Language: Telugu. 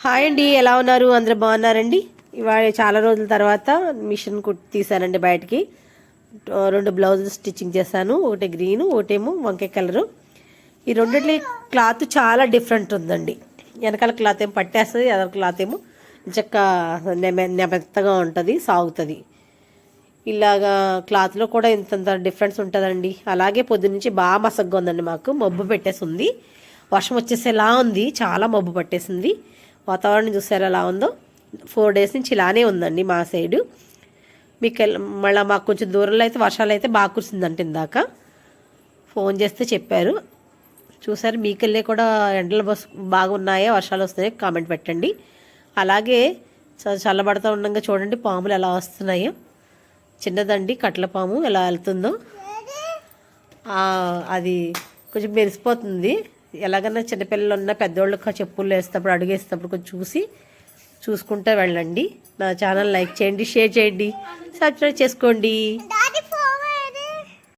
హాయ్ అండి, ఎలా ఉన్నారు? అందరూ బాగున్నారండి? ఇవాళ చాలా రోజుల తర్వాత మిషన్ తీసానండి బయటికి. 2 బ్లౌజులు స్టిచ్చింగ్ చేశాను. ఒకటి గ్రీను, ఒకటేమో వంకాయ కలరు. ఈ రెండిట్ల క్లాత్ చాలా డిఫరెంట్ ఉందండి. వెనకాల క్లాత్ ఏమో పట్టేస్తుంది, ఎదర క్లాత్ ఏమో చక్క మెత్తగా ఉంటుంది, సాగుతుంది. ఇలాగా క్లాత్లో కూడా ఇంతంత డిఫరెన్స్ ఉంటుందండి. అలాగే పొద్దున్నుంచి బాగా మసగ్గా ఉందండి. మాకు మబ్బు పెట్టేసి ఉంది, వర్షం వచ్చేసేలా ఉంది. చాలా మబ్బు పట్టేసింది. వాతావరణం చూసారు ఎలా ఉందో. 4 డేస్ నుంచి ఇలానే ఉందండి మా సైడు. మీకు మళ్ళీ మాకు కొంచెం దూరంలో అయితే వర్షాలు అయితే బాగా కురిసిందంటే ఇందాక ఫోన్ చేస్తే చెప్పారు. చూసారు, మీకెళ్ళే కూడా ఎండలు బాగా ఉన్నాయా, వర్షాలు వస్తున్నాయో కామెంట్ పెట్టండి. అలాగే చల్లబడతా ఉండగా చూడండి పాములు ఎలా వస్తున్నాయో. చిన్నదండి కట్ల పాము ఎలా వెళ్తుందో. అది కొంచెం మెరిసిపోతుంది. ఎలాగన్నా చిన్నపిల్లలు ఉన్న పెద్దోళ్ళకి చెప్పులు వేసేటప్పుడు, అడుగు వేసేటప్పుడు కొంచెం చూసుకుంటూ వెళ్ళండి. నా ఛానల్ లైక్ చేయండి, షేర్ చేయండి, సబ్స్క్రైబ్ చేసుకోండి.